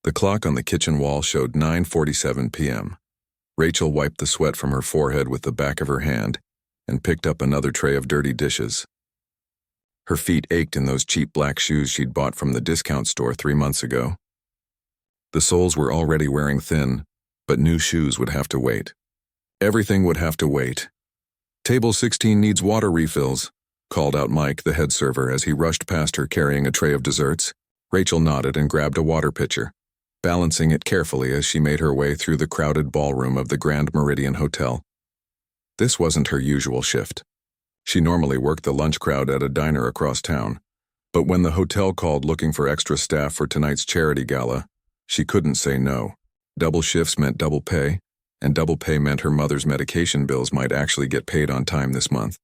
The clock on the kitchen wall showed 9:47 p.m. Rachel wiped the sweat from her forehead with the back of her hand and picked up another tray of dirty dishes. Her feet ached in those cheap black shoes she'd bought from the discount store 3 months ago. The soles were already wearing thin, but new shoes would have to wait. Everything would have to wait. "Table 16 needs water refills," called out Mike, the head server, as he rushed past her carrying a tray of desserts. Rachel nodded and grabbed a water pitcher, balancing it carefully as she made her way through the crowded ballroom of the Grand Meridian Hotel. This wasn't her usual shift. She normally worked the lunch crowd at a diner across town, but when the hotel called looking for extra staff for tonight's charity gala, she couldn't say no. Double shifts meant double pay, and double pay meant her mother's medication bills might actually get paid on time this month.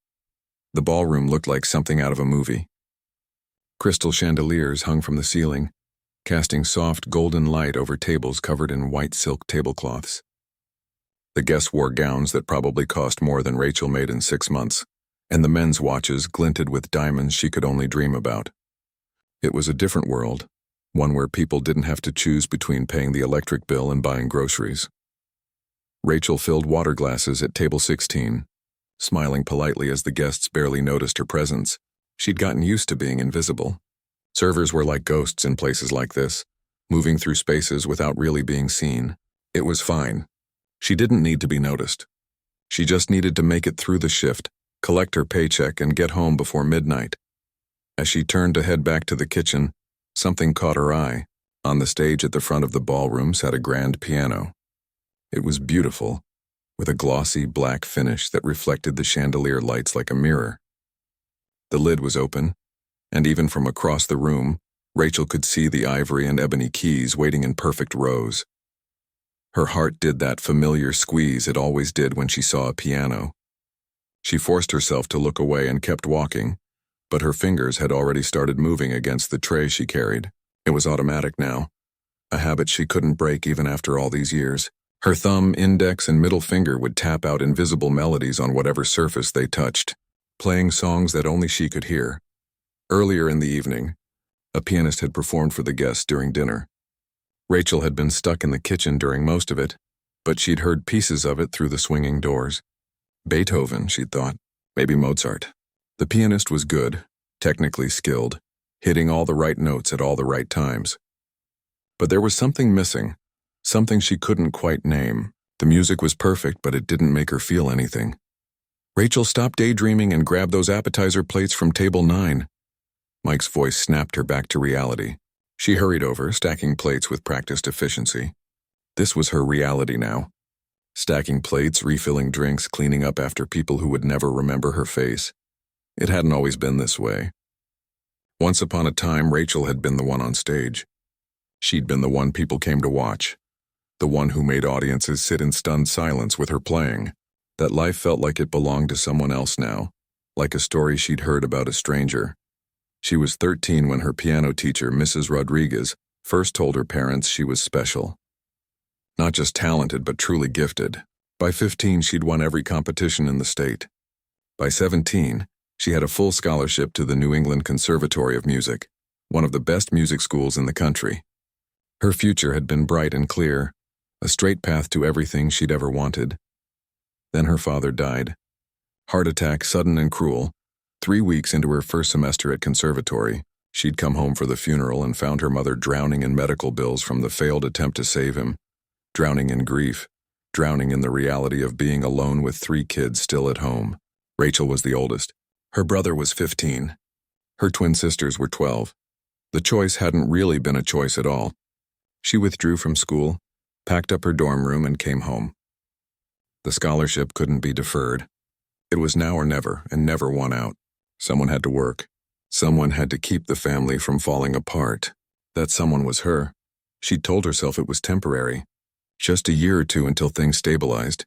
The ballroom looked like something out of a movie. Crystal chandeliers hung from the ceiling, casting soft golden light over tables covered in white silk tablecloths. The guests wore gowns that probably cost more than Rachel made in 6 months, and the men's watches glinted with diamonds she could only dream about. It was a different world, one where people didn't have to choose between paying the electric bill and buying groceries. Rachel filled water glasses at table 16, smiling politely as the guests barely noticed her presence. She'd gotten used to being invisible. Servers were like ghosts in places like this, moving through spaces without really being seen. It was fine. She didn't need to be noticed. She just needed to make it through the shift, collect her paycheck, and get home before midnight. As she turned to head back to the kitchen, something caught her eye. On the stage at the front of the ballroom sat a grand piano. It was beautiful, with a glossy black finish that reflected the chandelier lights like a mirror. The lid was open, and even from across the room, Rachel could see the ivory and ebony keys waiting in perfect rows. Her heart did that familiar squeeze it always did when she saw a piano. She forced herself to look away and kept walking, but her fingers had already started moving against the tray she carried. It was automatic now, a habit she couldn't break even after all these years. Her thumb, index, and middle finger would tap out invisible melodies on whatever surface they touched, playing songs that only she could hear. Earlier in the evening, a pianist had performed for the guests during dinner. Rachel had been stuck in the kitchen during most of it, but she'd heard pieces of it through the swinging doors. Beethoven, she'd thought, maybe Mozart. The pianist was good, technically skilled, hitting all the right notes at all the right times. But there was something missing, something she couldn't quite name. The music was perfect, but it didn't make her feel anything. "Rachel, stop daydreaming and grab those appetizer plates from table 9. Mike's voice snapped her back to reality. She hurried over, stacking plates with practiced efficiency. This was her reality now. Stacking plates, refilling drinks, cleaning up after people who would never remember her face. It hadn't always been this way. Once upon a time, Rachel had been the one on stage. She'd been the one people came to watch, the one who made audiences sit in stunned silence with her playing. That life felt like it belonged to someone else now, like a story she'd heard about a stranger. She was 13 when her piano teacher, Mrs. Rodriguez, first told her parents she was special. Not just talented, but truly gifted. By 15, she'd won every competition in the state. By 17, she had a full scholarship to the New England Conservatory of Music, one of the best music schools in the country. Her future had been bright and clear, a straight path to everything she'd ever wanted. Then her father died. Heart attack, sudden and cruel. 3 weeks into her first semester at conservatory, she'd come home for the funeral and found her mother drowning in medical bills from the failed attempt to save him, drowning in grief, drowning in the reality of being alone with 3 kids still at home. Rachel was the oldest. Her brother was 15. Her twin sisters were 12. The choice hadn't really been a choice at all. She withdrew from school, packed up her dorm room, and came home. The scholarship couldn't be deferred. It was now or never, and never won out. Someone had to work. Someone had to keep the family from falling apart. That someone was her. She'd told herself it was temporary. Just a year or two until things stabilized.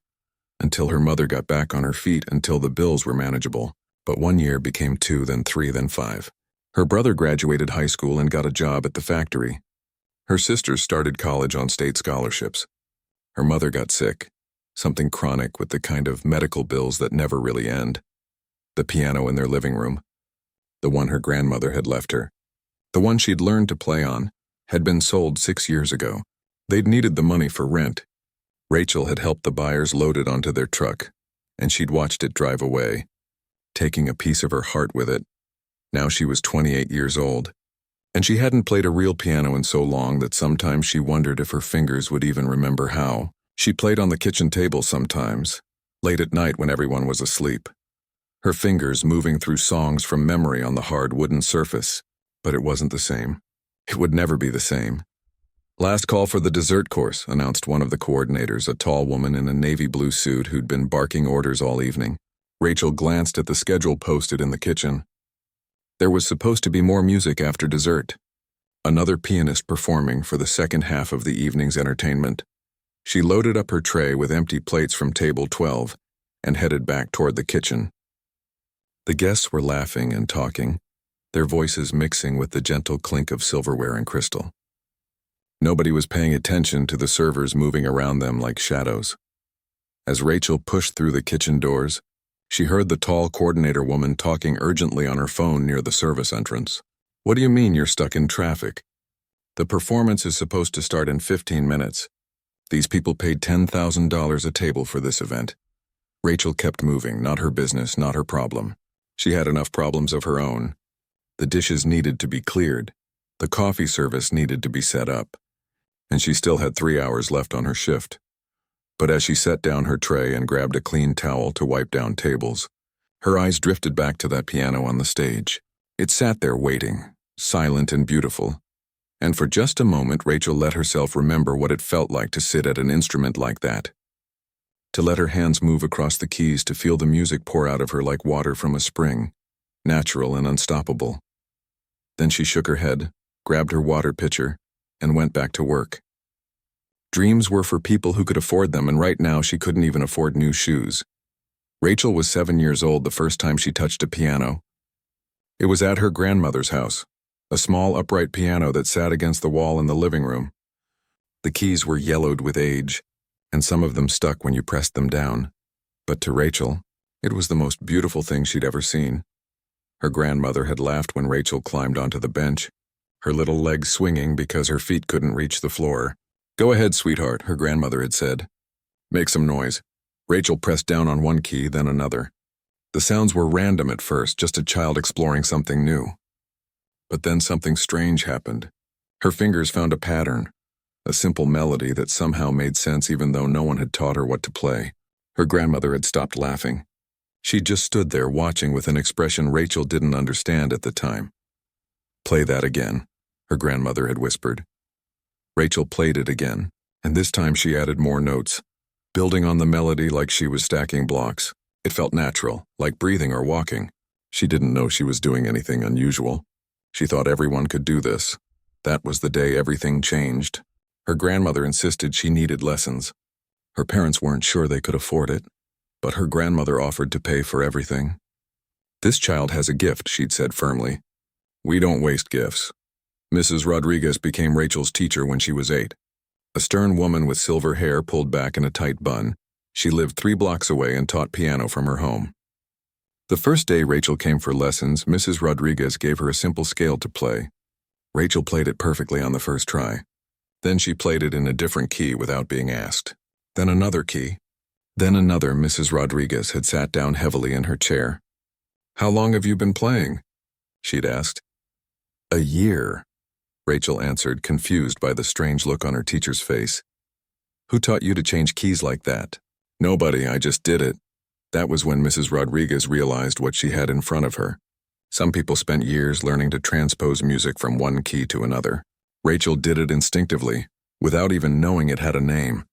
Until her mother got back on her feet, until the bills were manageable. But 1 year became 2, then 3, then 5. Her brother graduated high school and got a job at the factory. Her sisters started college on state scholarships. Her mother got sick. Something chronic with the kind of medical bills that never really end. The piano in their living room. The one her grandmother had left her. The one she'd learned to play on, had been sold 6 years ago. They'd needed the money for rent. Rachel had helped the buyers load it onto their truck, and she'd watched it drive away, taking a piece of her heart with it. Now she was 28 years old, and she hadn't played a real piano in so long that sometimes she wondered if her fingers would even remember how. She played on the kitchen table sometimes, late at night when everyone was asleep, her fingers moving through songs from memory on the hard wooden surface. But it wasn't the same. It would never be the same. "Last call for the dessert course," announced one of the coordinators, a tall woman in a navy blue suit who'd been barking orders all evening. Rachel glanced at the schedule posted in the kitchen. There was supposed to be more music after dessert. Another pianist performing for the second half of the evening's entertainment. She loaded up her tray with empty plates from table 12 and headed back toward the kitchen. The guests were laughing and talking, their voices mixing with the gentle clink of silverware and crystal. Nobody was paying attention to the servers moving around them like shadows. As Rachel pushed through the kitchen doors, she heard the tall coordinator woman talking urgently on her phone near the service entrance. "What do you mean you're stuck in traffic? The performance is supposed to start in 15 minutes. These people paid $10,000 a table for this event." Rachel kept moving, not her business, not her problem. She had enough problems of her own. The dishes needed to be cleared. The coffee service needed to be set up. And she still had 3 hours left on her shift. But as she set down her tray and grabbed a clean towel to wipe down tables, her eyes drifted back to that piano on the stage. It sat there waiting, silent and beautiful. And for just a moment, Rachel let herself remember what it felt like to sit at an instrument like that. To let her hands move across the keys, to feel the music pour out of her like water from a spring, natural and unstoppable. Then she shook her head, grabbed her water pitcher, and went back to work. Dreams were for people who could afford them, and right now she couldn't even afford new shoes. Rachel was 7 years old the first time she touched a piano. It was at her grandmother's house, a small upright piano that sat against the wall in the living room. The keys were yellowed with age, and some of them stuck when you pressed them down. But to Rachel, it was the most beautiful thing she'd ever seen. Her grandmother had laughed when Rachel climbed onto the bench, her little legs swinging because her feet couldn't reach the floor. "Go ahead, sweetheart," her grandmother had said. "Make some noise." Rachel pressed down on one key, then another. The sounds were random at first, just a child exploring something new. But then something strange happened. Her fingers found a pattern, a simple melody that somehow made sense even though no one had taught her what to play. Her grandmother had stopped laughing. She just stood there watching with an expression Rachel didn't understand at the time. "Play that again," her grandmother had whispered. Rachel played it again, and this time she added more notes, building on the melody like she was stacking blocks. It felt natural, like breathing or walking. She didn't know she was doing anything unusual. She thought everyone could do this. That was the day everything changed. Her grandmother insisted she needed lessons. Her parents weren't sure they could afford it, but her grandmother offered to pay for everything. "This child has a gift," she'd said firmly. "We don't waste gifts." Mrs. Rodriguez became Rachel's teacher when she was 8. A stern woman with silver hair pulled back in a tight bun, she lived 3 blocks away and taught piano from her home. The first day Rachel came for lessons, Mrs. Rodriguez gave her a simple scale to play. Rachel played it perfectly on the first try. Then she played it in a different key without being asked. Then another key. Then another. Mrs. Rodriguez had sat down heavily in her chair. "How long have you been playing?" she'd asked. "A year," Rachel answered, confused by the strange look on her teacher's face. "Who taught you to change keys like that?" "Nobody, I just did it." That was when Mrs. Rodriguez realized what she had in front of her. Some people spent years learning to transpose music from one key to another. Rachel did it instinctively, without even knowing it had a name.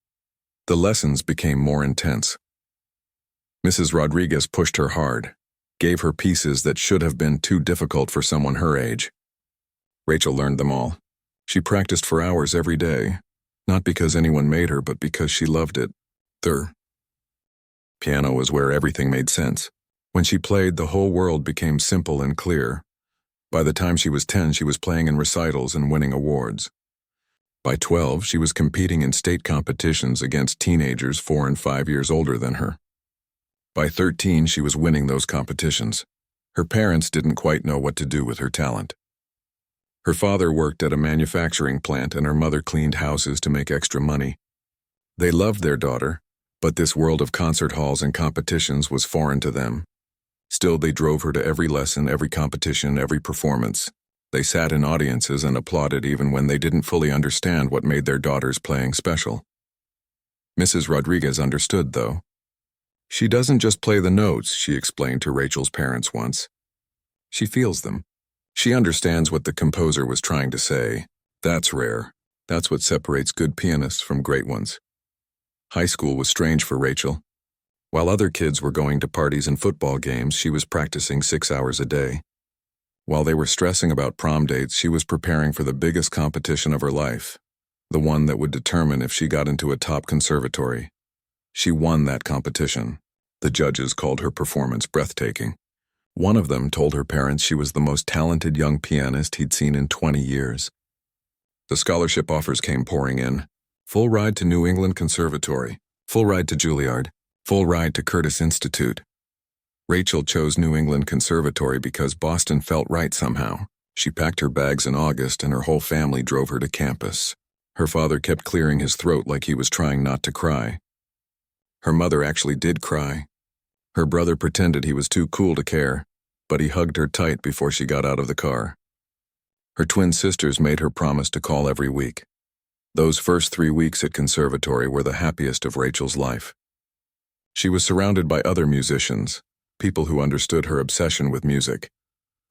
The lessons became more intense. Mrs. Rodriguez pushed her hard, gave her pieces that should have been too difficult for someone her age. Rachel learned them all. She practiced for hours every day, not because anyone made her, but because she loved it. The piano was where everything made sense. When she played, the whole world became simple and clear. By the time she was 10, she was playing in recitals and winning awards. By 12, she was competing in state competitions against teenagers 4 and 5 years older than her. By 13, she was winning those competitions. Her parents didn't quite know what to do with her talent. Her father worked at a manufacturing plant and her mother cleaned houses to make extra money. They loved their daughter, but this world of concert halls and competitions was foreign to them. Still, they drove her to every lesson, every competition, every performance. They sat in audiences and applauded even when they didn't fully understand what made their daughter's playing special. Mrs. Rodriguez understood, though. She doesn't just play the notes, she explained to Rachel's parents once. She feels them. She understands what the composer was trying to say. That's rare. That's what separates good pianists from great ones. High school was strange for Rachel. While other kids were going to parties and football games, she was practicing 6 hours a day. While they were stressing about prom dates, she was preparing for the biggest competition of her life, the one that would determine if she got into a top conservatory. She won that competition. The judges called her performance breathtaking. One of them told her parents she was the most talented young pianist he'd seen in 20 years. The scholarship offers came pouring in. Full ride to New England Conservatory, full ride to Juilliard, full ride to Curtis Institute. Rachel chose New England Conservatory because Boston felt right somehow. She packed her bags in August and her whole family drove her to campus. Her father kept clearing his throat like he was trying not to cry. Her mother actually did cry. Her brother pretended he was too cool to care, but he hugged her tight before she got out of the car. Her twin sisters made her promise to call every week. Those first 3 weeks at conservatory were the happiest of Rachel's life. She was surrounded by other musicians, people who understood her obsession with music,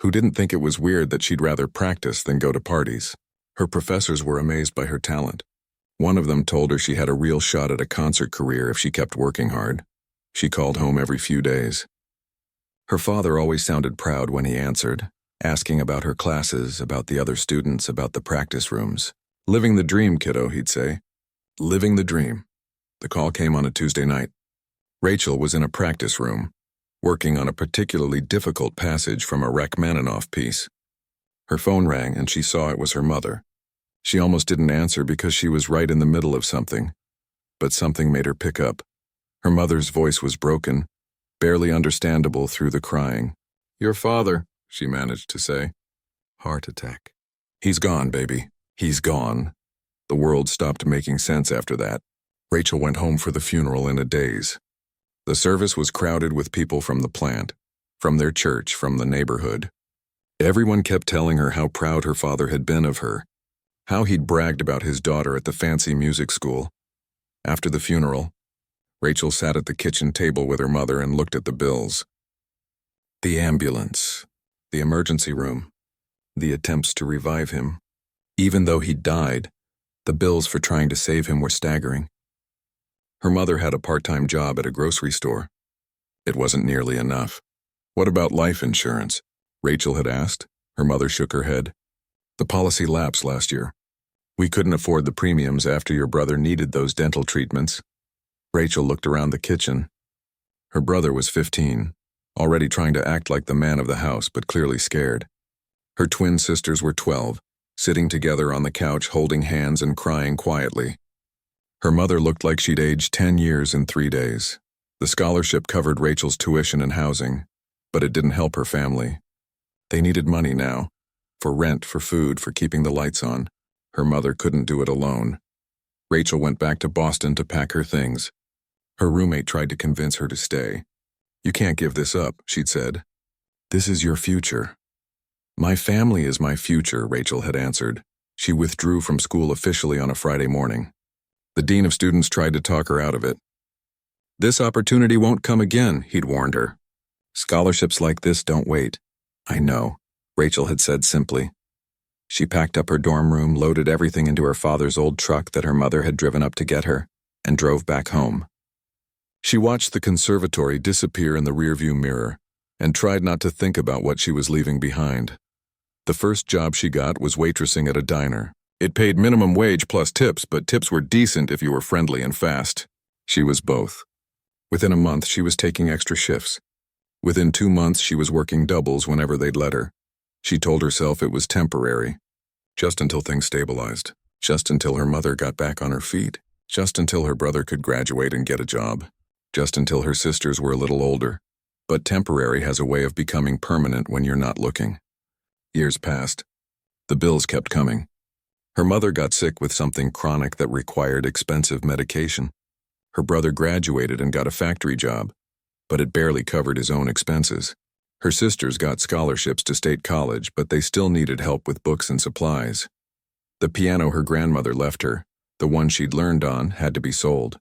who didn't think it was weird that she'd rather practice than go to parties. Her professors were amazed by her talent. One of them told her she had a real shot at a concert career if she kept working hard. She called home every few days. Her father always sounded proud when he answered, asking about her classes, about the other students, about the practice rooms. "Living the dream, kiddo," he'd say. "Living the dream." The call came on a Tuesday night. Rachel was in a practice room, working on a particularly difficult passage from a Rachmaninoff piece. Her phone rang and she saw it was her mother. She almost didn't answer because she was right in the middle of something, but something made her pick up. Her mother's voice was broken, barely understandable through the crying. "Your father," she managed to say. "Heart attack." "He's gone, baby. He's gone." The world stopped making sense after that. Rachel went home for the funeral in a daze. The service was crowded with people from the plant, from their church, from the neighborhood. Everyone kept telling her how proud her father had been of her, how he'd bragged about his daughter at the fancy music school. After the funeral, Rachel sat at the kitchen table with her mother and looked at the bills. The ambulance, the emergency room, the attempts to revive him. Even though he'd died, the bills for trying to save him were staggering. Her mother had a part-time job at a grocery store. It wasn't nearly enough. "What about life insurance?" Rachel had asked. Her mother shook her head. "The policy lapsed last year. We couldn't afford the premiums after your brother needed those dental treatments." Rachel looked around the kitchen. Her brother was 15, already trying to act like the man of the house, but clearly scared. Her twin sisters were 12, sitting together on the couch holding hands and crying quietly. Her mother looked like she'd aged 10 years in 3 days. The scholarship covered Rachel's tuition and housing, but it didn't help her family. They needed money now, for rent, for food, for keeping the lights on. Her mother couldn't do it alone. Rachel went back to Boston to pack her things. Her roommate tried to convince her to stay. "You can't give this up," she'd said. "This is your future." "My family is my future," Rachel had answered. She withdrew from school officially on a Friday morning. The dean of students tried to talk her out of it. "This opportunity won't come again," he'd warned her. "Scholarships like this don't wait." "I know," Rachel had said simply. She packed up her dorm room, loaded everything into her father's old truck that her mother had driven up to get her, and drove back home. She watched the conservatory disappear in the rearview mirror and tried not to think about what she was leaving behind. The first job she got was waitressing at a diner. It paid minimum wage plus tips, but tips were decent if you were friendly and fast. She was both. Within a month, she was taking extra shifts. Within 2 months, she was working doubles whenever they'd let her. She told herself it was temporary, just until things stabilized, just until her mother got back on her feet, just until her brother could graduate and get a job, just until her sisters were a little older. But temporary has a way of becoming permanent when you're not looking. Years passed. The bills kept coming. Her mother got sick with something chronic that required expensive medication. Her brother graduated and got a factory job, but it barely covered his own expenses. Her sisters got scholarships to state college, but they still needed help with books and supplies. The piano her grandmother left her, the one she'd learned on, had to be sold.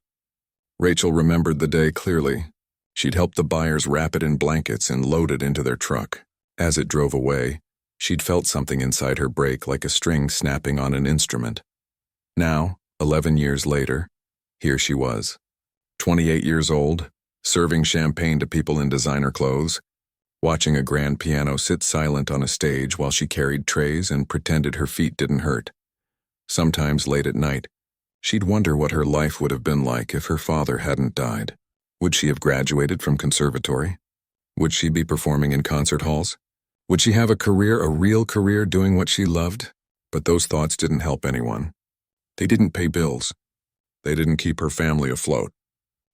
Rachel remembered the day clearly. She'd helped the buyers wrap it in blankets and load it into their truck. As it drove away, she'd felt something inside her break like a string snapping on an instrument. Now, 11 years later, here she was, 28 years old, serving champagne to people in designer clothes, watching a grand piano sit silent on a stage while she carried trays and pretended her feet didn't hurt. Sometimes late at night, she'd wonder what her life would have been like if her father hadn't died. Would she have graduated from conservatory? Would she be performing in concert halls? Would she have a career, a real career, doing what she loved? But those thoughts didn't help anyone. They didn't pay bills. They didn't keep her family afloat.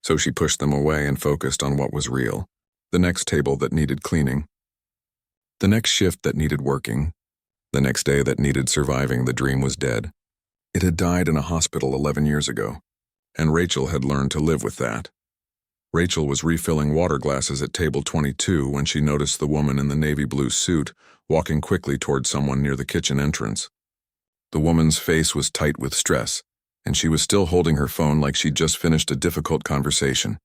So she pushed them away and focused on what was real. The next table that needed cleaning. The next shift that needed working. The next day that needed surviving. The dream was dead. It had died in a hospital 11 years ago, and Rachel had learned to live with that. Rachel was refilling water glasses at table 22 when she noticed the woman in the navy blue suit walking quickly toward someone near the kitchen entrance. The woman's face was tight with stress, and she was still holding her phone like she'd just finished a difficult conversation.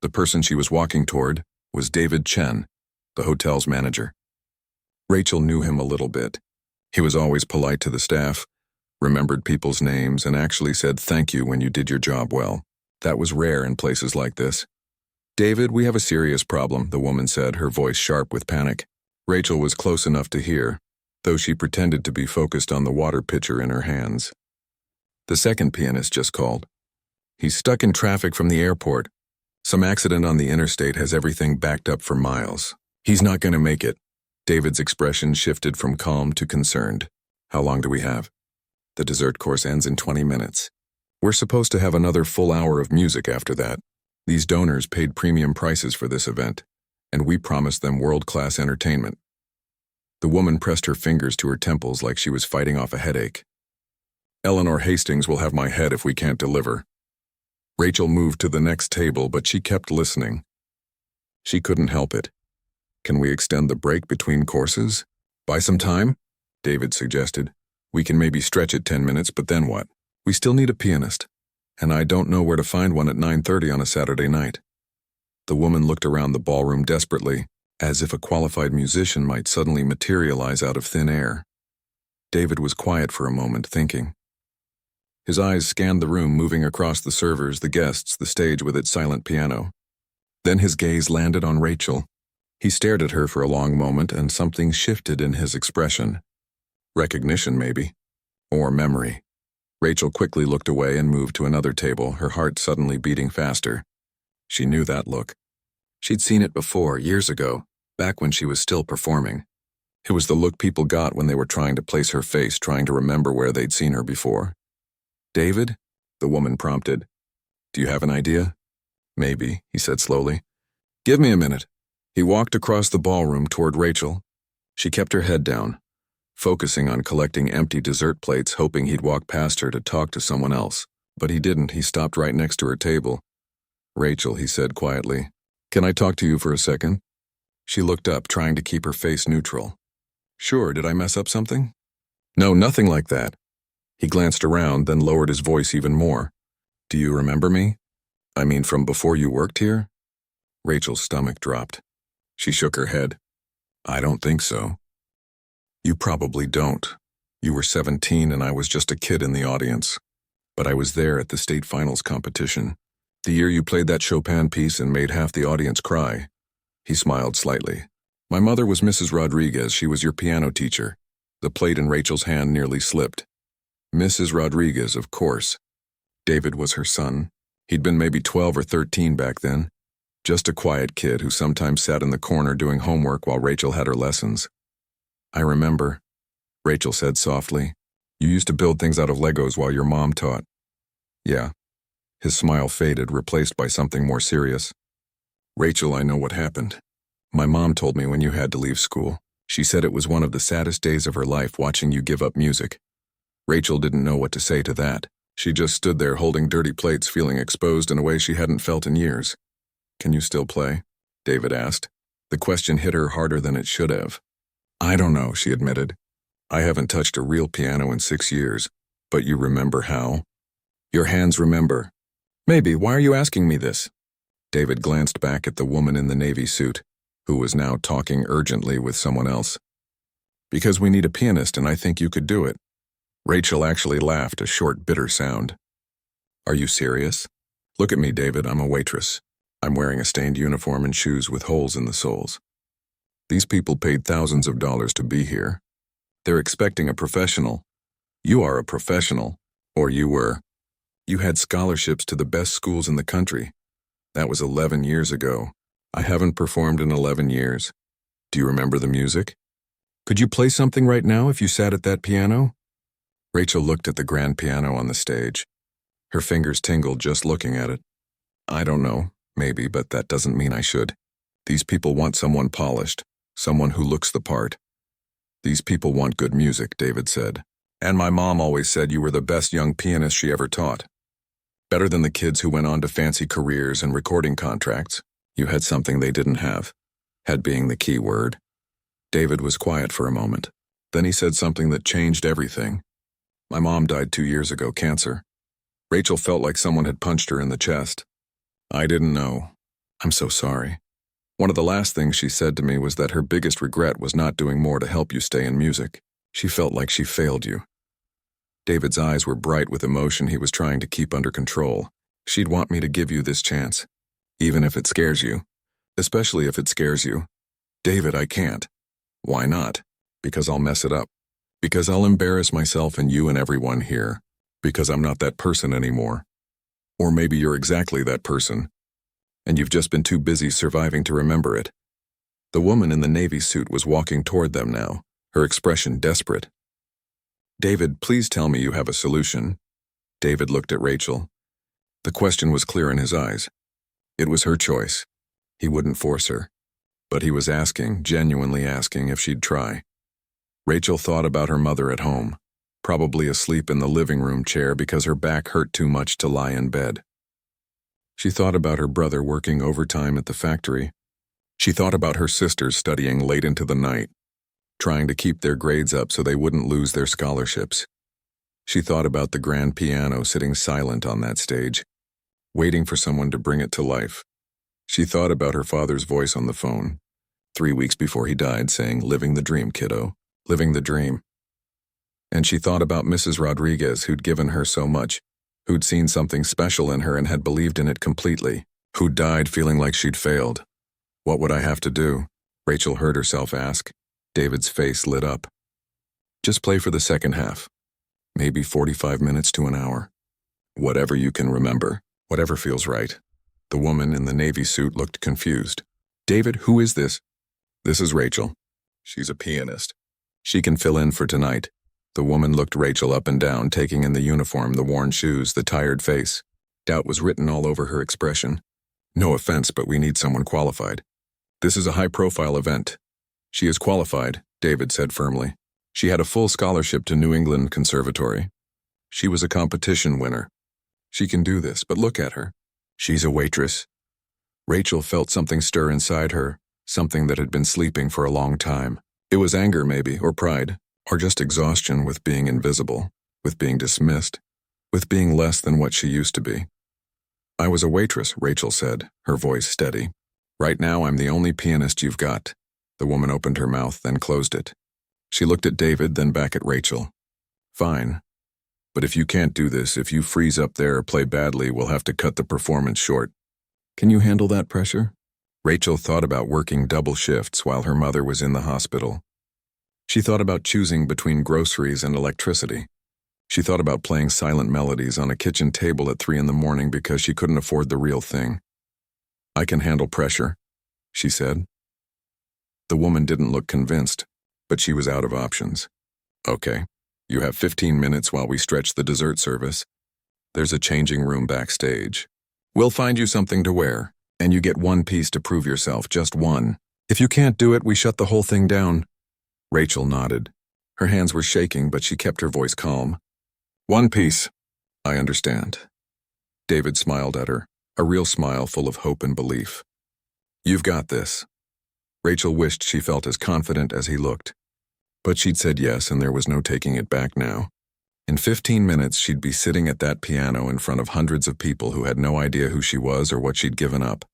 The person she was walking toward was David Chen, the hotel's manager. Rachel knew him a little bit. He was always polite to the staff, remembered people's names, and actually said thank you when you did your job well. That was rare in places like this. "David, we have a serious problem," the woman said, her voice sharp with panic. Rachel was close enough to hear, though she pretended to be focused on the water pitcher in her hands. "The second pianist just called. He's stuck in traffic from the airport. Some accident on the interstate has everything backed up for miles. He's not going to make it." David's expression shifted from calm to concerned. "How long do we have?" "The dessert course ends in 20 minutes. We're supposed to have another full hour of music after that. These donors paid premium prices for this event, and we promised them world-class entertainment." The woman pressed her fingers to her temples like she was fighting off a headache. "Eleanor Hastings will have my head if we can't deliver." Rachel moved to the next table, but she kept listening. She couldn't help it. "Can we extend the break between courses? Buy some time?" David suggested. "We can maybe stretch it 10 minutes, but then what? We still need a pianist, and I don't know where to find one at 9:30 on a Saturday night." The woman looked around the ballroom desperately, as if a qualified musician might suddenly materialize out of thin air. David was quiet for a moment, thinking. His eyes scanned the room, moving across the servers, the guests, the stage with its silent piano. Then his gaze landed on Rachel. He stared at her for a long moment, and something shifted in his expression. Recognition, maybe. Or memory. Rachel quickly looked away and moved to another table, her heart suddenly beating faster. She knew that look. She'd seen it before, years ago, back when she was still performing. It was the look people got when they were trying to place her face, trying to remember where they'd seen her before. "David?" the woman prompted. "Do you have an idea?" "Maybe," he said slowly. "Give me a minute." He walked across the ballroom toward Rachel. She kept her head down, focusing on collecting empty dessert plates, hoping he'd walk past her to talk to someone else. But he didn't. He stopped right next to her table. "Rachel," he said quietly, "can I talk to you for a second?" She looked up, trying to keep her face neutral. "Sure, did I mess up something?" "No, nothing like that." He glanced around, then lowered his voice even more. "Do you remember me? I mean, from before you worked here?" Rachel's stomach dropped. She shook her head. "I don't think so." "You probably don't. You were 17 and I was just a kid in the audience. But I was there at the state finals competition. The year you played that Chopin piece and made half the audience cry." He smiled slightly. "My mother was Mrs. Rodriguez. She was your piano teacher." The plate in Rachel's hand nearly slipped. Mrs. Rodriguez, of course. David was her son. He'd been maybe 12 or 13 back then. Just a quiet kid who sometimes sat in the corner doing homework while Rachel had her lessons. "I remember," Rachel said softly. "You used to build things out of Legos while your mom taught." "Yeah." His smile faded, replaced by something more serious. "Rachel, I know what happened. My mom told me when you had to leave school. She said it was one of the saddest days of her life watching you give up music. Rachel didn't know what to say to that. She just stood there holding dirty plates, feeling exposed in a way she hadn't felt in years. "Can you still play?" David asked. The question hit her harder than it should have. "I don't know," she admitted. "I haven't touched a real piano in 6 years. But you remember how?" "Your hands remember." "Maybe. Why are you asking me this?" David glanced back at the woman in the navy suit, who was now talking urgently with someone else. "Because we need a pianist and I think you could do it." Rachel actually laughed, a short, bitter sound. "Are you serious? Look at me, David, I'm a waitress. I'm wearing a stained uniform and shoes with holes in the soles. These people paid thousands of dollars to be here. They're expecting a professional. You are a professional, or you were. You had scholarships to the best schools in the country. That was 11 years ago. I haven't performed in 11 years. Do you remember the music? Could you play something right now if you sat at that piano?" Rachel looked at the grand piano on the stage. Her fingers tingled just looking at it. "I don't know, maybe, but that doesn't mean I should. These people want someone polished, someone who looks the part. These people want good music," David said. "And my mom always said you were the best young pianist she ever taught. Better than the kids who went on to fancy careers and recording contracts. You had something they didn't have. Had being the key word." David was quiet for a moment. Then he said something that changed everything. "My mom died 2 years ago, cancer." Rachel felt like someone had punched her in the chest. "I didn't know. I'm so sorry. One of the last things she said to me was that her biggest regret was not doing more to help you stay in music. She felt like she failed you." David's eyes were bright with emotion he was trying to keep under control. "She'd want me to give you this chance, even if it scares you. Especially if it scares you." "David, I can't." "Why not?" "Because I'll mess it up. Because I'll embarrass myself and you and everyone here. Because I'm not that person anymore. Or maybe you're exactly that person, and you've just been too busy surviving to remember it." The woman in the navy suit was walking toward them now, her expression desperate. "David, please tell me you have a solution." David looked at Rachel. The question was clear in his eyes. It was her choice. He wouldn't force her. But he was asking, genuinely asking, if she'd try. Rachel thought about her mother at home, probably asleep in the living room chair because her back hurt too much to lie in bed. She thought about her brother working overtime at the factory. She thought about her sisters studying late into the night, trying to keep their grades up so they wouldn't lose their scholarships. She thought about the grand piano sitting silent on that stage, waiting for someone to bring it to life. She thought about her father's voice on the phone, 3 weeks before he died, saying, "Living the dream, kiddo, living the dream." And she thought about Mrs. Rodriguez, who'd given her so much, who'd seen something special in her and had believed in it completely, who'd died feeling like she'd failed. "What would I have to do?" Rachel heard herself ask. David's face lit up. "Just play for the second half. Maybe 45 minutes to an hour. Whatever you can remember, whatever feels right." The woman in the navy suit looked confused. "David, who is this?" "This is Rachel. She's a pianist. She can fill in for tonight." The woman looked Rachel up and down, taking in the uniform, the worn shoes, the tired face. Doubt was written all over her expression. "No offense, but we need someone qualified. This is a high-profile event." "She is qualified," David said firmly. "She had a full scholarship to New England Conservatory. She was a competition winner. She can do this, but look at her. She's a waitress." Rachel felt something stir inside her, something that had been sleeping for a long time. It was anger maybe, or pride, or just exhaustion with being invisible, with being dismissed, with being less than what she used to be. "I was a waitress," Rachel said, her voice steady. "Right now I'm the only pianist you've got." The woman opened her mouth, then closed it. She looked at David, then back at Rachel. "Fine. But if you can't do this, if you freeze up there or play badly, we'll have to cut the performance short. Can you handle that pressure?" Rachel thought about working double shifts while her mother was in the hospital. She thought about choosing between groceries and electricity. She thought about playing silent melodies on a kitchen table at 3 a.m. because she couldn't afford the real thing. "I can handle pressure," she said. The woman didn't look convinced, but she was out of options. "Okay, you have 15 minutes while we stretch the dessert service. There's a changing room backstage. We'll find you something to wear, and you get one piece to prove yourself, just one. If you can't do it, we shut the whole thing down." Rachel nodded. Her hands were shaking, but she kept her voice calm. One piece. I understand. David smiled at her, a real smile full of hope and belief. You've got this. Rachel wished she felt as confident as he looked. But she'd said yes, and there was no taking it back now. In 15 minutes, she'd be sitting at that piano in front of hundreds of people who had no idea who she was or what she'd given up.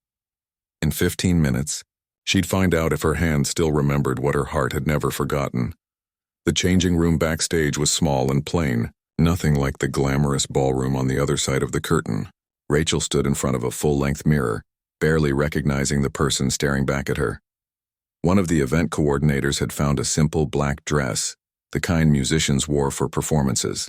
In 15 minutes, she'd find out if her hand still remembered what her heart had never forgotten. The changing room backstage was small and plain, nothing like the glamorous ballroom on the other side of the curtain. Rachel stood in front of a full-length mirror, barely recognizing the person staring back at her. One of the event coordinators had found a simple black dress, the kind musicians wore for performances.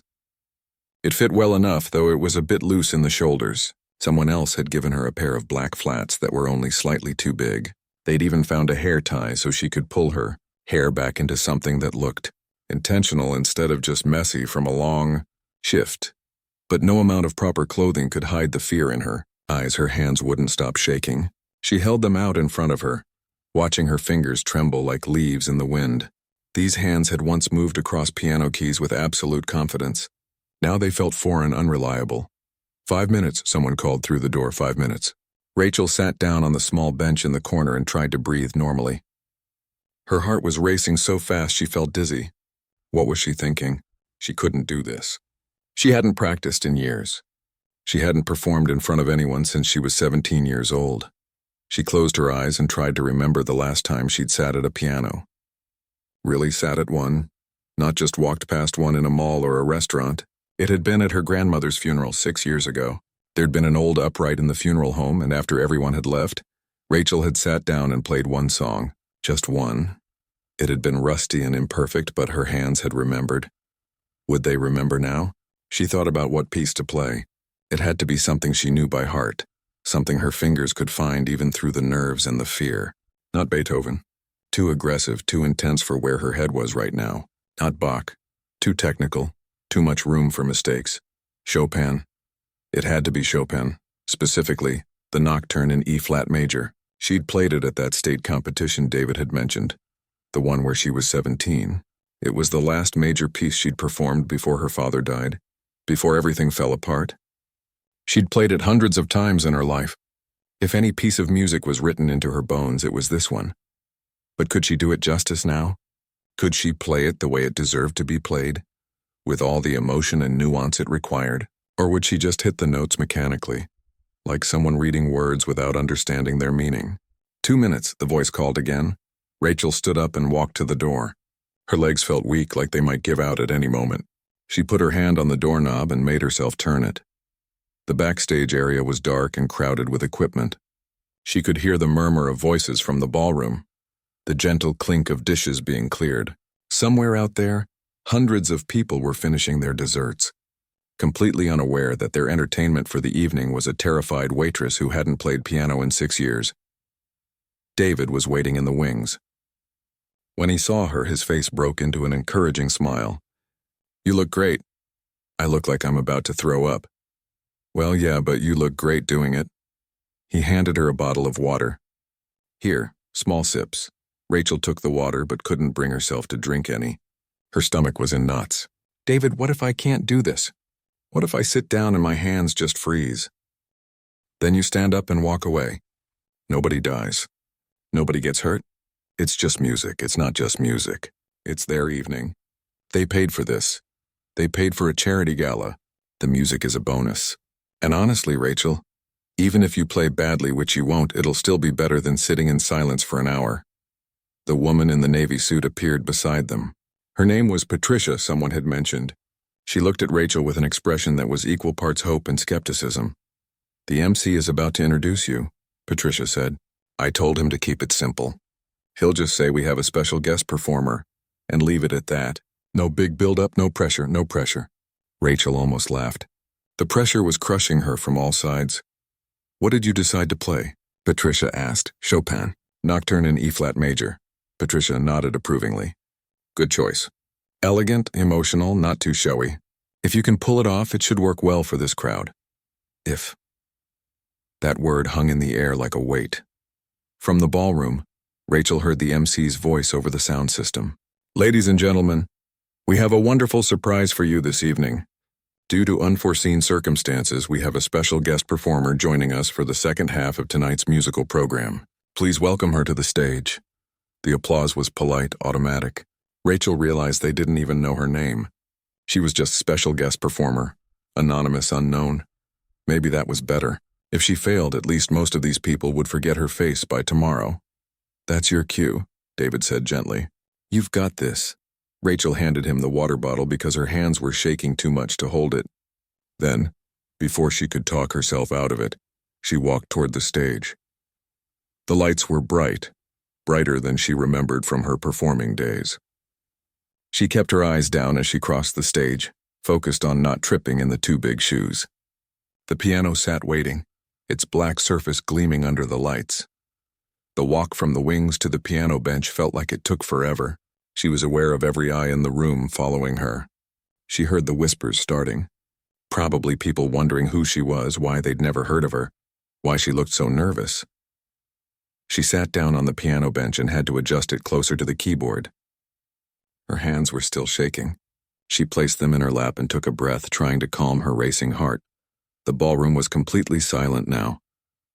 It fit well enough, though it was a bit loose in the shoulders. Someone else had given her a pair of black flats that were only slightly too big. They'd even found a hair tie so she could pull her hair back into something that looked intentional instead of just messy from a long shift. But no amount of proper clothing could hide the fear in her eyes. Her hands wouldn't stop shaking. She held them out in front of her, watching her fingers tremble like leaves in the wind. These hands had once moved across piano keys with absolute confidence. Now they felt foreign, unreliable. 5 minutes, someone called through the door. 5 minutes. Rachel sat down on the small bench in the corner and tried to breathe normally. Her heart was racing so fast she felt dizzy. What was she thinking? She couldn't do this. She hadn't practiced in years. She hadn't performed in front of anyone since she was 17 years old. She closed her eyes and tried to remember the last time she'd sat at a piano. Really sat at one, not just walked past one in a mall or a restaurant. It had been at her grandmother's funeral 6 years ago. There'd been an old upright in the funeral home, and after everyone had left, Rachel had sat down and played one song, just one. It had been rusty and imperfect, but her hands had remembered. Would they remember now? She thought about what piece to play. It had to be something she knew by heart, something her fingers could find even through the nerves and the fear. Not Beethoven. Too aggressive, too intense for where her head was right now. Not Bach. Too technical, too much room for mistakes. Chopin. It had to be Chopin, specifically the Nocturne in E-flat major. She'd played it at that state competition David had mentioned, the one where she was 17. It was the last major piece she'd performed before her father died, before everything fell apart. She'd played it hundreds of times in her life. If any piece of music was written into her bones, it was this one. But could she do it justice now? Could she play it the way it deserved to be played, with all the emotion and nuance it required? Or would she just hit the notes mechanically, like someone reading words without understanding their meaning? 2 minutes, the voice called again. Rachel stood up and walked to the door. Her legs felt weak, like they might give out at any moment. She put her hand on the doorknob and made herself turn it. The backstage area was dark and crowded with equipment. She could hear the murmur of voices from the ballroom, the gentle clink of dishes being cleared. Somewhere out there, hundreds of people were finishing their desserts, completely unaware that their entertainment for the evening was a terrified waitress who hadn't played piano in 6 years. David was waiting in the wings. When he saw her, his face broke into an encouraging smile. You look great. I look like I'm about to throw up. Well, yeah, but you look great doing it. He handed her a bottle of water. Here, small sips. Rachel took the water but couldn't bring herself to drink any. Her stomach was in knots. David, what if I can't do this? What if I sit down and my hands just freeze? Then you stand up and walk away. Nobody dies. Nobody gets hurt. It's just music. It's not just music. It's their evening. They paid for this. They paid for a charity gala. The music is a bonus. And honestly, Rachel, even if you play badly, which you won't, it'll still be better than sitting in silence for an hour. The woman in the navy suit appeared beside them. Her name was Patricia, someone had mentioned. She looked at Rachel with an expression that was equal parts hope and skepticism. The MC is about to introduce you, Patricia said. I told him to keep it simple. He'll just say we have a special guest performer, and leave it at that. No big build-up, no pressure, no pressure. Rachel almost laughed. The pressure was crushing her from all sides. What did you decide to play? Patricia asked. Chopin, Nocturne in E-flat major. Patricia nodded approvingly. Good choice. Elegant, emotional, not too showy. If you can pull it off, it should work well for this crowd. If. That word hung in the air like a weight. From the ballroom, Rachel heard the MC's voice over the sound system. Ladies and gentlemen, we have a wonderful surprise for you this evening. Due to unforeseen circumstances, we have a special guest performer joining us for the second half of tonight's musical program. Please welcome her to the stage. The applause was polite, automatic. Rachel realized they didn't even know her name. She was just special guest performer, anonymous, unknown. Maybe that was better. If she failed, at least most of these people would forget her face by tomorrow. That's your cue, David said gently. You've got this. Rachel handed him the water bottle because her hands were shaking too much to hold it. Then, before she could talk herself out of it, she walked toward the stage. The lights were bright, brighter than she remembered from her performing days. She kept her eyes down as she crossed the stage, focused on not tripping in the two big shoes. The piano sat waiting, its black surface gleaming under the lights. The walk from the wings to the piano bench felt like it took forever. She was aware of every eye in the room following her. She heard the whispers starting. Probably people wondering who she was, why they'd never heard of her, why she looked so nervous. She sat down on the piano bench and had to adjust it closer to the keyboard. Her hands were still shaking. She placed them in her lap and took a breath, trying to calm her racing heart. The ballroom was completely silent now,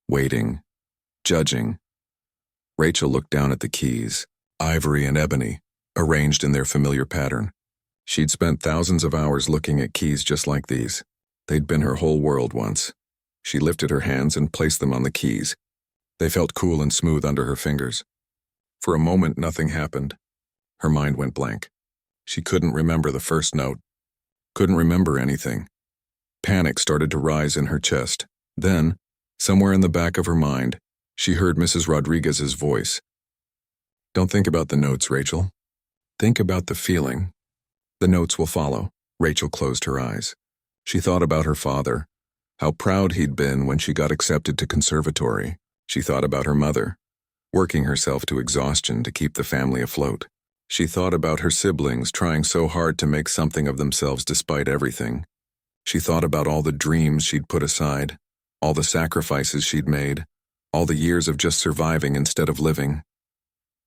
waiting, judging. Rachel looked down at the keys, ivory and ebony, arranged in their familiar pattern. She'd spent thousands of hours looking at keys just like these. They'd been her whole world once. She lifted her hands and placed them on the keys. They felt cool and smooth under her fingers. For a moment, nothing happened. Her mind went blank. She couldn't remember the first note. Couldn't remember anything. Panic started to rise in her chest. Then, somewhere in the back of her mind, she heard Mrs. Rodriguez's voice. Don't think about the notes, Rachel. Think about the feeling. The notes will follow. Rachel closed her eyes. She thought about her father, how proud he'd been when she got accepted to conservatory. She thought about her mother, working herself to exhaustion to keep the family afloat. She thought about her siblings trying so hard to make something of themselves despite everything. She thought about all the dreams she'd put aside, all the sacrifices she'd made, all the years of just surviving instead of living.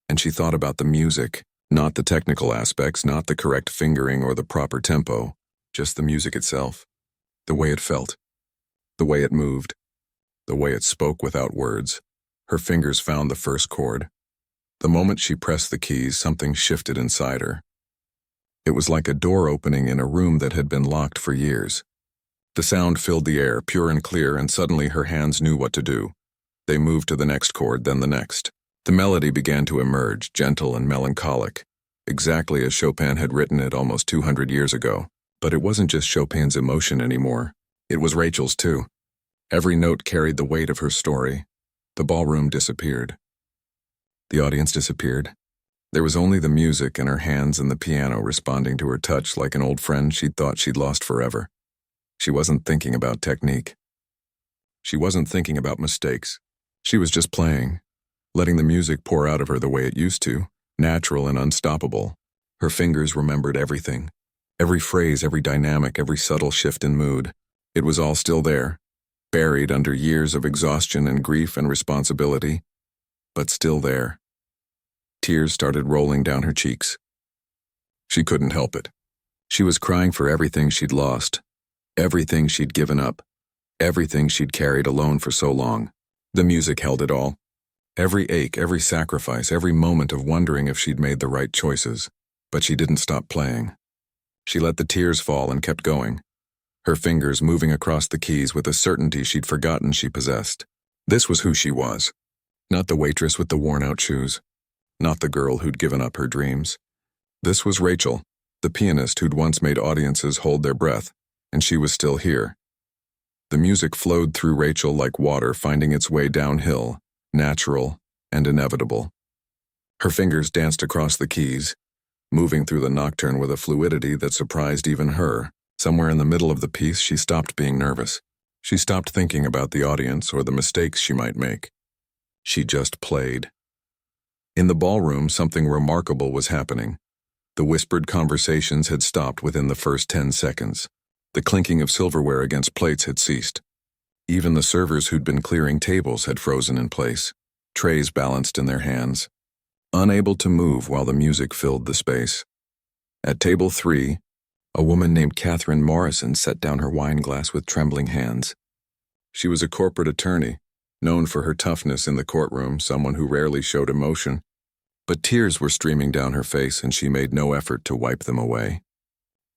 And she thought about the music, not the technical aspects, not the correct fingering or the proper tempo, just the music itself, the way it felt, the way it moved, the way it spoke without words. Her fingers found the first chord. The moment she pressed the keys, something shifted inside her. It was like a door opening in a room that had been locked for years. The sound filled the air, pure and clear, and suddenly her hands knew what to do. They moved to the next chord, then the next. The melody began to emerge, gentle and melancholic, exactly as Chopin had written it almost 200 years ago. But it wasn't just Chopin's emotion anymore. It was Rachel's too. Every note carried the weight of her story. The ballroom disappeared. The audience disappeared. There was only the music and her hands and the piano responding to her touch like an old friend she'd thought she'd lost forever. She wasn't thinking about technique. She wasn't thinking about mistakes. She was just playing, letting the music pour out of her the way it used to, natural and unstoppable. Her fingers remembered everything. Every phrase, every dynamic, every subtle shift in mood. It was all still there, buried under years of exhaustion and grief and responsibility, but still there. Tears started rolling down her cheeks. She couldn't help it. She was crying for everything she'd lost, everything she'd given up, everything she'd carried alone for so long. The music held it all. Every ache, every sacrifice, every moment of wondering if she'd made the right choices. But she didn't stop playing. She let the tears fall and kept going, her fingers moving across the keys with a certainty she'd forgotten she possessed. This was who she was. Not the waitress with the worn-out shoes. Not the girl who'd given up her dreams. This was Rachel, the pianist who'd once made audiences hold their breath, and she was still here. The music flowed through Rachel like water finding its way downhill, natural and inevitable. Her fingers danced across the keys, moving through the nocturne with a fluidity that surprised even her. Somewhere in the middle of the piece, she stopped being nervous. She stopped thinking about the audience or the mistakes she might make. She just played. In the ballroom, something remarkable was happening. The whispered conversations had stopped within the first 10 seconds. The clinking of silverware against plates had ceased. Even the servers who'd been clearing tables had frozen in place, trays balanced in their hands. unable to move while the music filled the space. At table 3, a woman named Catherine Morrison set down her wine glass with trembling hands. She was a corporate attorney, known for her toughness in the courtroom, someone who rarely showed emotion. But tears were streaming down her face, and she made no effort to wipe them away.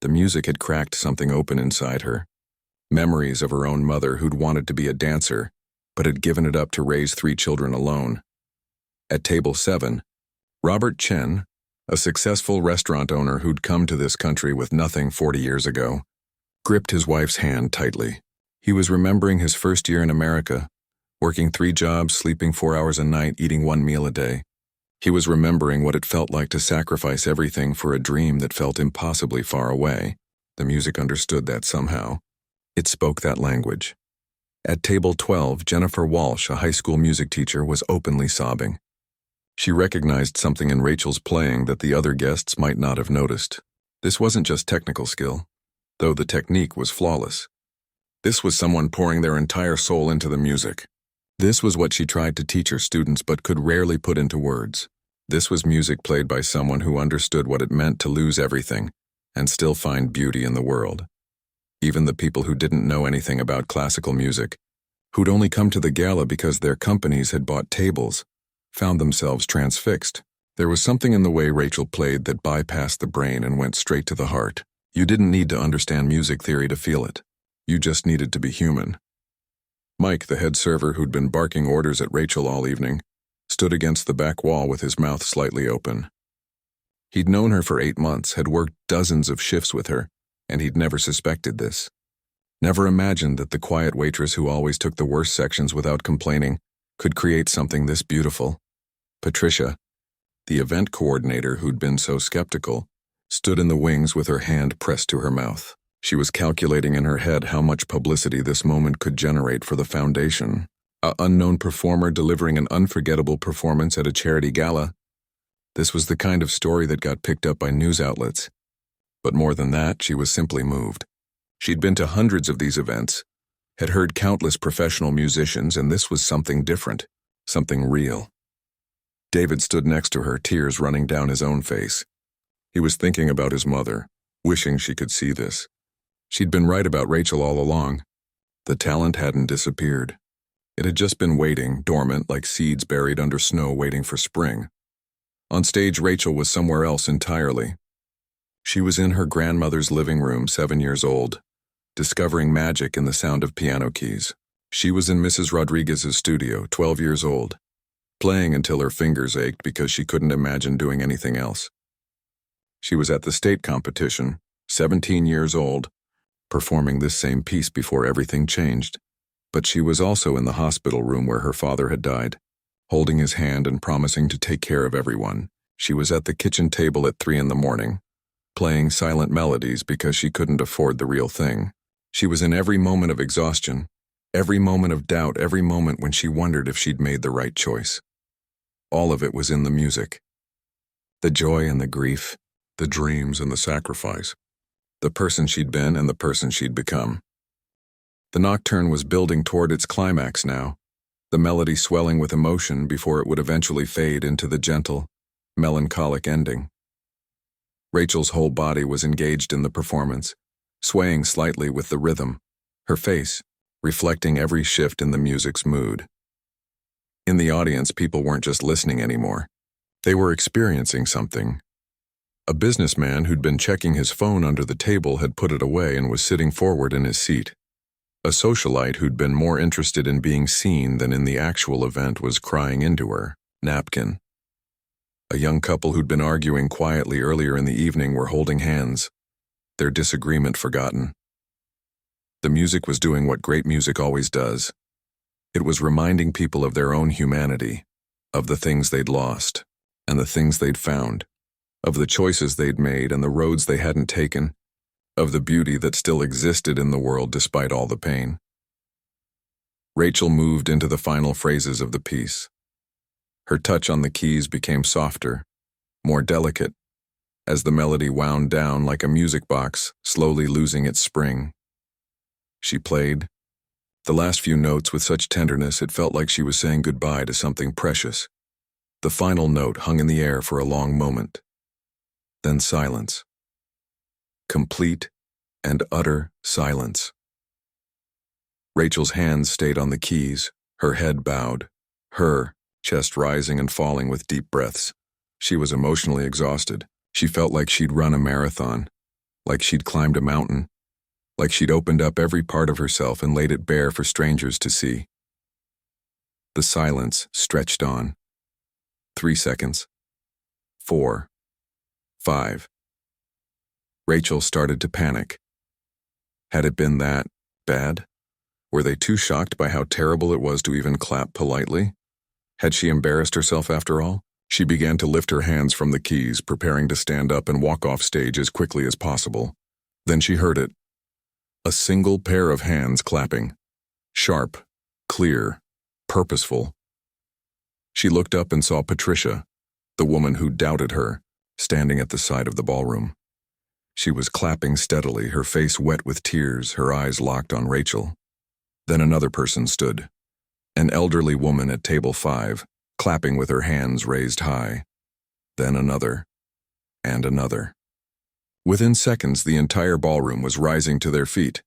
The music had cracked something open inside her. Memories of her own mother who'd wanted to be a dancer, but had given it up to raise 3 children alone. At table 7, Robert Chen, a successful restaurant owner who'd come to this country with nothing 40 years ago, gripped his wife's hand tightly. He was remembering his first year in America, working 3 jobs, sleeping 4 hours a night, eating 1 meal a day. He was remembering what it felt like to sacrifice everything for a dream that felt impossibly far away. The music understood that somehow. It spoke that language. At table 12, Jennifer Walsh, a high school music teacher, was openly sobbing. She recognized something in Rachel's playing that the other guests might not have noticed. This wasn't just technical skill, though the technique was flawless. This was someone pouring their entire soul into the music. This was what she tried to teach her students but could rarely put into words. This was music played by someone who understood what it meant to lose everything and still find beauty in the world. Even the people who didn't know anything about classical music, who'd only come to the gala because their companies had bought tables, found themselves transfixed. There was something in the way Rachel played that bypassed the brain and went straight to the heart. You didn't need to understand music theory to feel it. You just needed to be human. Mike, the head server who'd been barking orders at Rachel all evening, stood against the back wall with his mouth slightly open. He'd known her for 8 months, had worked dozens of shifts with her, and he'd never suspected this. Never imagined that the quiet waitress who always took the worst sections without complaining could create something this beautiful. Patricia, the event coordinator who'd been so skeptical, stood in the wings with her hand pressed to her mouth. She was calculating in her head how much publicity this moment could generate for the foundation. An unknown performer delivering an unforgettable performance at a charity gala. This was the kind of story that got picked up by news outlets. But more than that, she was simply moved. She'd been to hundreds of these events, had heard countless professional musicians, and this was something different, something real. David stood next to her, tears running down his own face. He was thinking about his mother, wishing she could see this. She'd been right about Rachel all along. The talent hadn't disappeared. It had just been waiting, dormant, like seeds buried under snow waiting for spring. On stage, Rachel was somewhere else entirely. She was in her grandmother's living room, 7 years old, discovering magic in the sound of piano keys. She was in Mrs. Rodriguez's studio, 12 years old, playing until her fingers ached because she couldn't imagine doing anything else. She was at the state competition, 17 years old, performing this same piece before everything changed. But she was also in the hospital room where her father had died, holding his hand and promising to take care of everyone. She was at the kitchen table at 3 a.m, playing silent melodies because she couldn't afford the real thing. She was in every moment of exhaustion, every moment of doubt, every moment when she wondered if she'd made the right choice. All of it was in the music. The joy and the grief, the dreams and the sacrifice. The person she'd been and the person she'd become. The nocturne was building toward its climax now, the melody swelling with emotion before it would eventually fade into the gentle, melancholic ending. Rachel's whole body was engaged in the performance, swaying slightly with the rhythm, her face reflecting every shift in the music's mood. In the audience, people weren't just listening anymore. They were experiencing something. A businessman who'd been checking his phone under the table had put it away and was sitting forward in his seat. A socialite who'd been more interested in being seen than in the actual event was crying into her napkin. A young couple who'd been arguing quietly earlier in the evening were holding hands, their disagreement forgotten. The music was doing what great music always does. It was reminding people of their own humanity, of the things they'd lost, and the things they'd found, of the choices they'd made and the roads they hadn't taken, of the beauty that still existed in the world despite all the pain. Rachel moved into the final phrases of the piece. Her touch on the keys became softer, more delicate, as the melody wound down like a music box, slowly losing its spring. She played the last few notes with such tenderness it felt like she was saying goodbye to something precious. The final note hung in the air for a long moment. Then silence. Complete and utter silence. Rachel's hands stayed on the keys, her head bowed, her chest rising and falling with deep breaths. She was emotionally exhausted. She felt like she'd run a marathon, like she'd climbed a mountain, like she'd opened up every part of herself and laid it bare for strangers to see. The silence stretched on. 3 seconds. 4. 5. Rachel started to panic. Had it been that bad? Were they too shocked by how terrible it was to even clap politely? Had she embarrassed herself after all? She began to lift her hands from the keys, preparing to stand up and walk off stage as quickly as possible. Then she heard it. A single pair of hands clapping. Sharp, clear, purposeful. She looked up and saw Patricia, the woman who doubted her, standing at the side of the ballroom. She was clapping steadily, her face wet with tears, her eyes locked on Rachel. Then another person stood. An elderly woman at table 5, clapping with her hands raised high. Then another, and another. Within seconds, the entire ballroom was rising to their feet.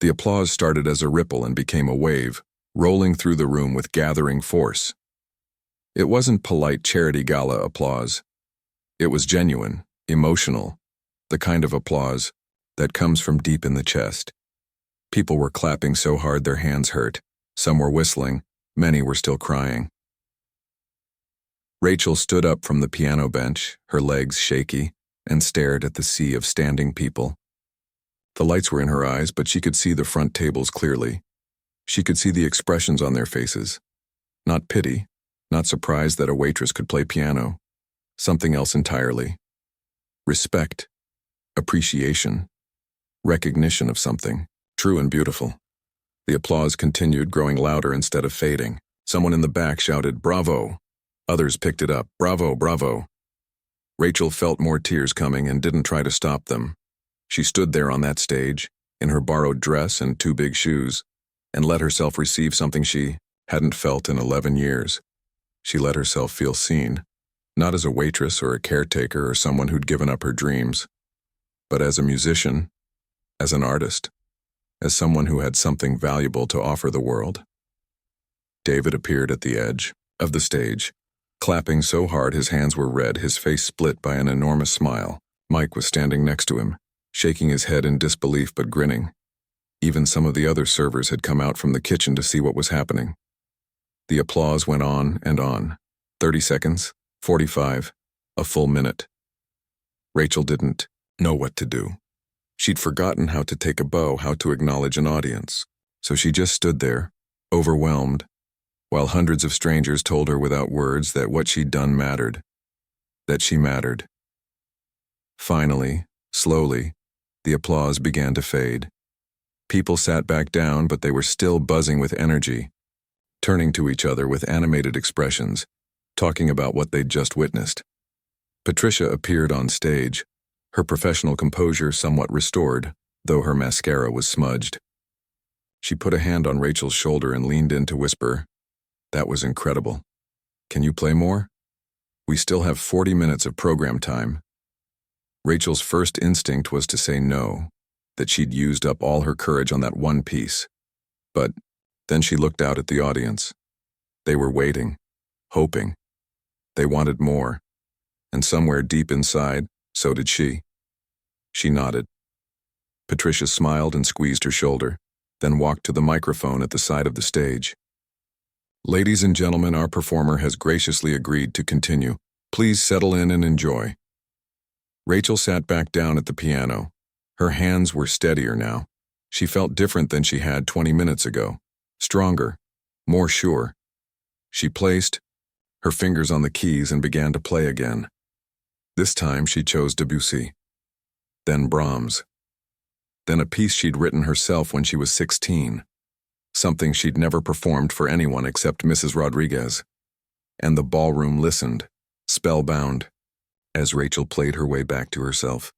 The applause started as a ripple and became a wave, rolling through the room with gathering force. It wasn't polite charity gala applause. It was genuine, emotional, the kind of applause that comes from deep in the chest. People were clapping so hard their hands hurt. Some were whistling, many were still crying. Rachel stood up from the piano bench, her legs shaky, and stared at the sea of standing people. The lights were in her eyes, but she could see the front tables clearly. She could see the expressions on their faces. Not pity, not surprise that a waitress could play piano. Something else entirely. Respect, appreciation, recognition of something, true and beautiful. The applause continued, growing louder instead of fading. Someone in the back shouted, "Bravo!" Others picked it up, "Bravo, bravo!" Rachel felt more tears coming and didn't try to stop them. She stood there on that stage, in her borrowed dress and 2 big shoes, and let herself receive something she hadn't felt in 11 years. She let herself feel seen, not as a waitress or a caretaker or someone who'd given up her dreams, but as a musician, as an artist, as someone who had something valuable to offer the world. David appeared at the edge of the stage, clapping so hard his hands were red, his face split by an enormous smile. Mike was standing next to him, shaking his head in disbelief but grinning. Even some of the other servers had come out from the kitchen to see what was happening. The applause went on and on. 30 seconds, 45, a full minute. Rachel didn't know what to do. She'd forgotten how to take a bow, how to acknowledge an audience. So she just stood there, overwhelmed, while hundreds of strangers told her without words that what she'd done mattered, that she mattered. Finally, slowly, the applause began to fade. People sat back down, but they were still buzzing with energy, turning to each other with animated expressions, talking about what they'd just witnessed. Patricia appeared on stage, her professional composure somewhat restored, though her mascara was smudged. She put a hand on Rachel's shoulder and leaned in to whisper, "That was incredible. Can you play more? We still have 40 minutes of program time." Rachel's first instinct was to say no, that she'd used up all her courage on that one piece. But then she looked out at the audience. They were waiting, hoping. They wanted more, and somewhere deep inside, so did she. She nodded. Patricia smiled and squeezed her shoulder, then walked to the microphone at the side of the stage. "Ladies and gentlemen, our performer has graciously agreed to continue. Please settle in and enjoy." Rachel sat back down at the piano. Her hands were steadier now. She felt different than she had 20 minutes ago. Stronger, more sure. She placed her fingers on the keys and began to play again. This time she chose Debussy, then Brahms, then a piece she'd written herself when she was 16, something she'd never performed for anyone except Mrs. Rodriguez. And the ballroom listened, spellbound, as Rachel played her way back to herself.